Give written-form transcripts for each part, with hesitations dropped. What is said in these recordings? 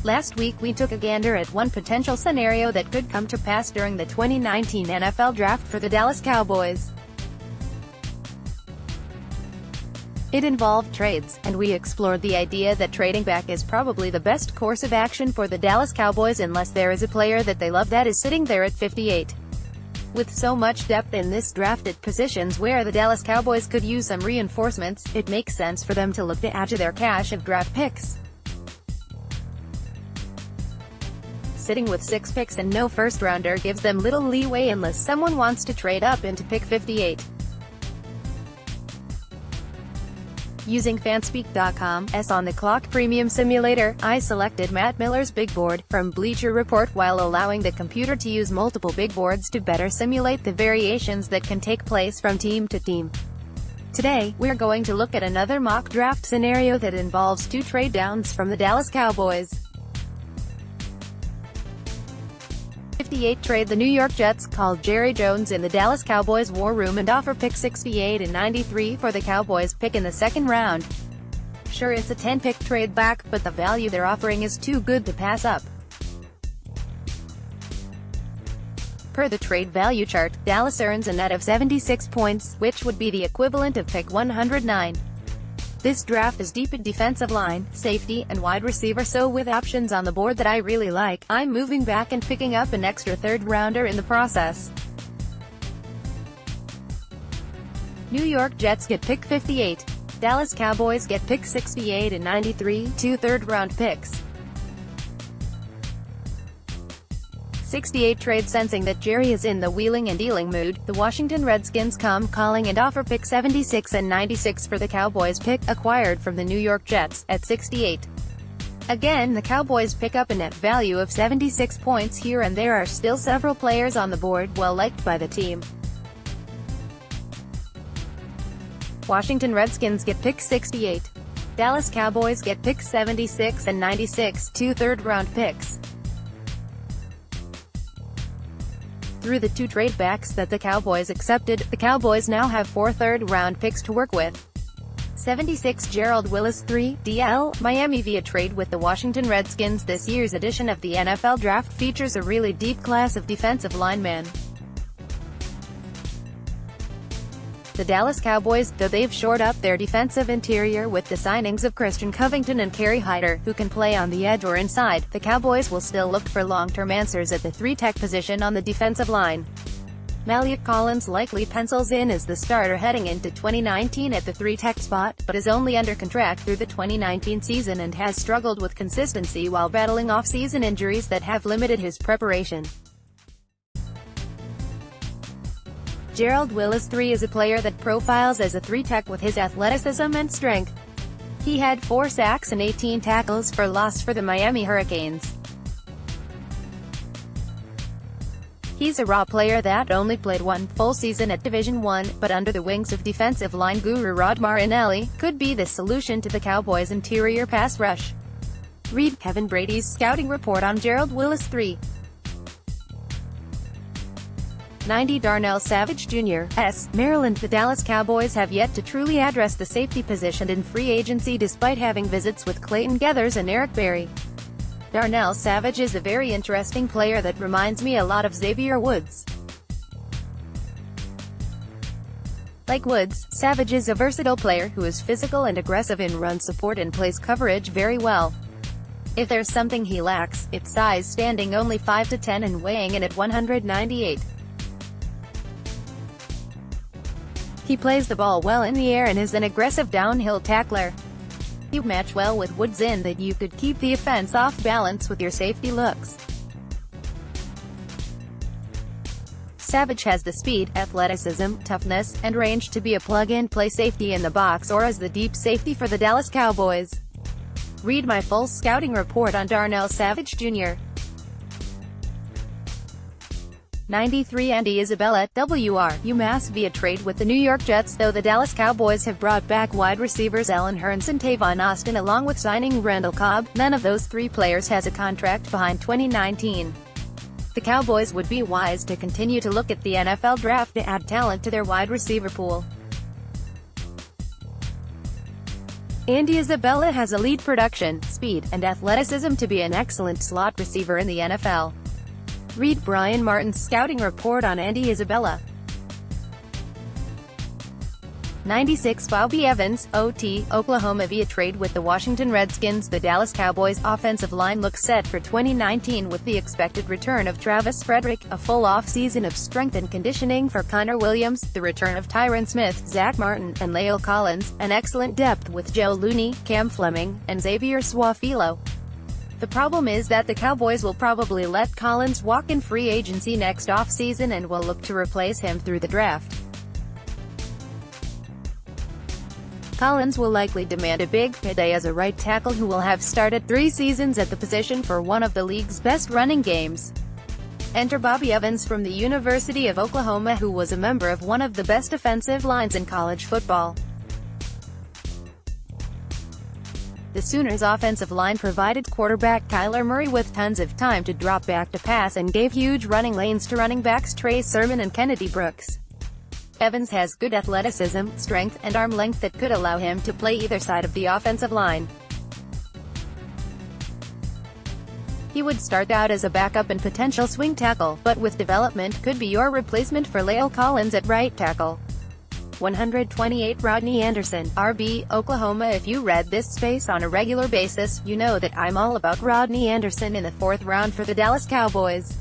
Last week we took a gander at one potential scenario that could come to pass during the 2019 NFL Draft for the Dallas Cowboys. It involved trades, and we explored the idea that trading back is probably the best course of action for the Dallas Cowboys unless there is a player that they love that is sitting there at 58. With so much depth in this draft at positions where the Dallas Cowboys could use some reinforcements, it makes sense for them to look to add to their cache of draft picks. Sitting with 6 picks and no first-rounder gives them little leeway unless someone wants to trade up into pick 58. Using Fanspeak.com's on-the-clock premium simulator, I selected Matt Miller's big board from Bleacher Report while allowing the computer to use multiple big boards to better simulate the variations that can take place from team to team. Today, we're going to look at another mock draft scenario that involves 2 trade downs from the Dallas Cowboys. 58 trade. The New York Jets called Jerry Jones in the Dallas Cowboys war room and offer pick 68 and 93 for the Cowboys pick in the second round. Sure, it's a 10-pick trade back, but the value they're offering is too good to pass up. Per the trade value chart, Dallas earns a net of 76 points, which would be the equivalent of pick 109. This draft is deep at defensive line, safety, and wide receiver, so with options on the board that I really like, I'm moving back and picking up an extra third-rounder in the process. New York Jets get pick 58. Dallas Cowboys get pick 68 and 93, 2 third-round picks. 68 trade. Sensing that Jerry is in the wheeling and dealing mood, the Washington Redskins come calling and offer pick 76 and 96 for the Cowboys pick, acquired from the New York Jets, at 68. Again, the Cowboys pick up a net value of 76 points here, and there are still several players on the board well liked by the team. Washington Redskins get pick 68. Dallas Cowboys get pick 76 and 96, 2 third-round picks. Through the 2 trade backs that the Cowboys accepted, the Cowboys now have 4 third-round picks to work with. 76 Gerald Willis 3, DL, Miami via trade with the Washington Redskins. This year's edition of the NFL Draft features a really deep class of defensive linemen. The Dallas Cowboys, though they've shored up their defensive interior with the signings of Christian Covington and Kerry Hyder, who can play on the edge or inside, the Cowboys will still look for long-term answers at the 3-tech position on the defensive line. Maliek Collins likely pencils in as the starter heading into 2019 at the 3-tech spot, but is only under contract through the 2019 season and has struggled with consistency while battling off-season injuries that have limited his preparation. Gerald Willis 3 is a player that profiles as a 3-tech with his athleticism and strength. He had 4 sacks and 18 tackles for loss for the Miami Hurricanes. He's a raw player that only played 1 full season at Division I, but under the wings of defensive line guru Rod Marinelli, could be the solution to the Cowboys' interior pass rush. Read Kevin Brady's scouting report on Gerald Willis 3. 90 Darnell Savage Jr. Maryland. The Dallas Cowboys have yet to truly address the safety position in free agency despite having visits with Clayton Geathers and Eric Berry. Darnell Savage is a very interesting player that reminds me a lot of Xavier Woods. Like Woods, Savage is a versatile player who is physical and aggressive in run support and plays coverage very well. If there's something he lacks, it's size, standing only 5'10" and weighing in at 198. He plays the ball well in the air and is an aggressive downhill tackler. You match well with Woods in that you could keep the offense off balance with your safety looks. Savage has the speed, athleticism, toughness, and range to be a plug-and-play safety in the box or as the deep safety for the Dallas Cowboys. Read my full scouting report on Darnell Savage Jr. 93 Andy Isabella at UMass via trade with the New York Jets. Though the Dallas Cowboys have brought back wide receivers Allen Hurns and Tavon Austin along with signing Randall Cobb, none of those 3 players has a contract behind 2019. The Cowboys would be wise to continue to look at the NFL Draft to add talent to their wide receiver pool. Andy Isabella has elite production, speed, and athleticism to be an excellent slot receiver in the NFL. Read Brian Martin's scouting report on Andy Isabella. 96 Bobby Evans, OT, Oklahoma via trade with the Washington Redskins. The Dallas Cowboys' offensive line looks set for 2019 with the expected return of Travis Frederick, a full off-season of strength and conditioning for Connor Williams, the return of Tyron Smith, Zach Martin, and La'el Collins, an excellent depth with Joe Looney, Cam Fleming, and Xavier Su'a-Filo. The problem is that the Cowboys will probably let Collins walk in free agency next off-season and will look to replace him through the draft. Collins will likely demand a big payday as a right tackle who will have started 3 seasons at the position for one of the league's best running games. Enter Bobby Evans from the University of Oklahoma, who was a member of one of the best offensive lines in college football. The Sooners' offensive line provided quarterback Kyler Murray with tons of time to drop back to pass and gave huge running lanes to running backs Trey Sermon and Kennedy Brooks. Evans has good athleticism, strength, and arm length that could allow him to play either side of the offensive line. He would start out as a backup and potential swing tackle, but with development could be your replacement for La'el Collins at right tackle. 128 Rodney Anderson, RB, Oklahoma. If you read this space on a regular basis, you know that I'm all about Rodney Anderson in the 4th round for the Dallas Cowboys.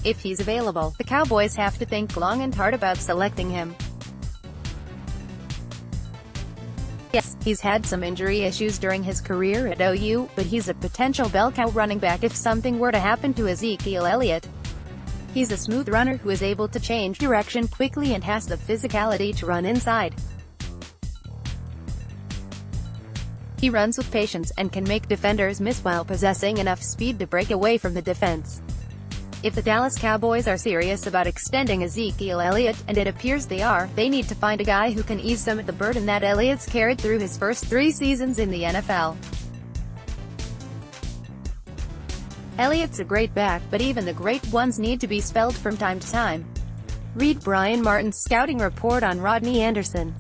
If he's available, the Cowboys have to think long and hard about selecting him. Yes, he's had some injury issues during his career at OU, but he's a potential bell cow running back if something were to happen to Ezekiel Elliott. He's a smooth runner who is able to change direction quickly and has the physicality to run inside. He runs with patience and can make defenders miss while possessing enough speed to break away from the defense. If the Dallas Cowboys are serious about extending Ezekiel Elliott, and it appears they are, they need to find a guy who can ease some of the burden that Elliott's carried through his first 3 seasons in the NFL. Elliott's a great back, but even the great ones need to be spelled from time to time. Read Brian Martin's scouting report on Rodney Anderson.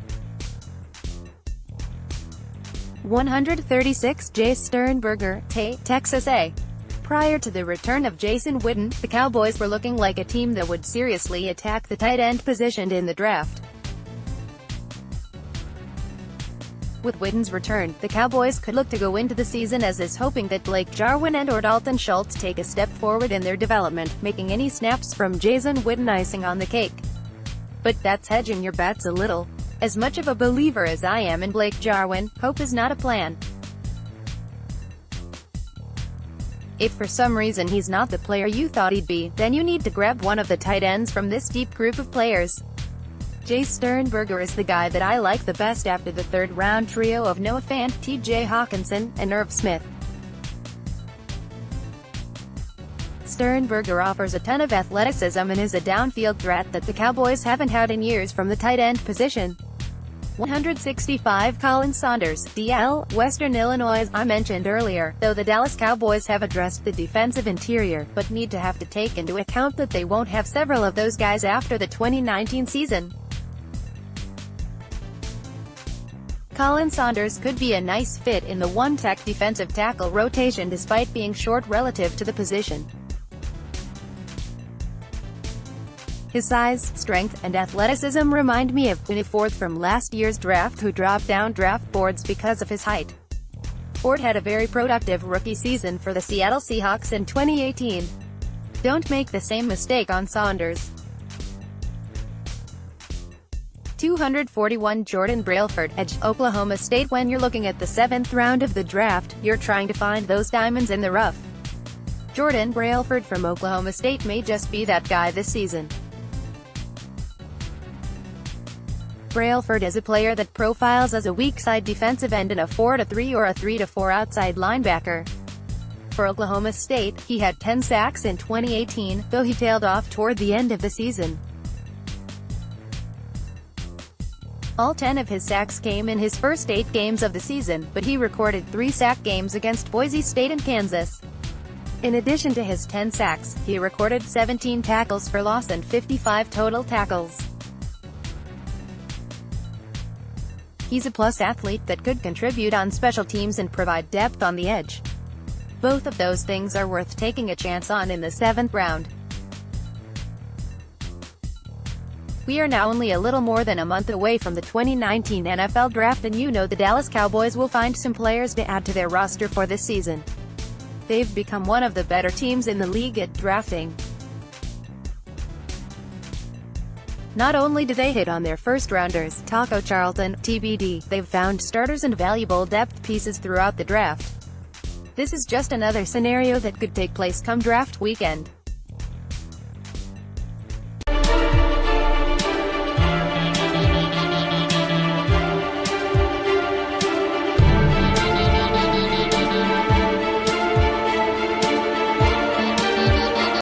136 Jay Sternberger, Texas A. Prior to the return of Jason Witten, the Cowboys were looking like a team that would seriously attack the tight end position in the draft. With Witten's return, the Cowboys could look to go into the season as is hoping that Blake Jarwin and or Dalton Schultz take a step forward in their development, making any snaps from Jason Witten icing on the cake. But that's hedging your bets a little. As much of a believer as I am in Blake Jarwin, hope is not a plan. If for some reason he's not the player you thought he'd be, then you need to grab one of the tight ends from this deep group of players. Jay Sternberger is the guy that I like the best after the 3rd round trio of Noah Fant, T.J. Hawkinson, and Irv Smith. Sternberger offers a ton of athleticism and is a downfield threat that the Cowboys haven't had in years from the tight end position. 165 Colin Saunders, DL, Western Illinois. I mentioned earlier, though the Dallas Cowboys have addressed the defensive interior, but need to take into account that they won't have several of those guys after the 2019 season. Colin Saunders could be a nice fit in the one-tech defensive tackle rotation despite being short relative to the position. His size, strength, and athleticism remind me of Quinn Ford from last year's draft, who dropped down draft boards because of his height. Ford had a very productive rookie season for the Seattle Seahawks in 2018. Don't make the same mistake on Saunders. 241 Jordan Brailford, edge, Oklahoma State. When you're looking at the 7th round of the draft, you're trying to find those diamonds in the rough. Jordan Brailford from Oklahoma State may just be that guy this season. Brailford is a player that profiles as a weak-side defensive end and a 4-3 or a 3-4 outside linebacker. For Oklahoma State, he had 10 sacks in 2018, though he tailed off toward the end of the season. All 10 of his sacks came in his first 8 games of the season, but he recorded 3 sack games against Boise State and Kansas. In addition to his 10 sacks, he recorded 17 tackles for loss and 55 total tackles. He's a plus athlete that could contribute on special teams and provide depth on the edge. Both of those things are worth taking a chance on in the 7th round. We are now only a little more than a month away from the 2019 NFL Draft, and you know the Dallas Cowboys will find some players to add to their roster for this season. They've become one of the better teams in the league at drafting. Not only do they hit on their first-rounders, Taco Charlton, TBD, they've found starters and valuable depth pieces throughout the draft. This is just another scenario that could take place come draft weekend.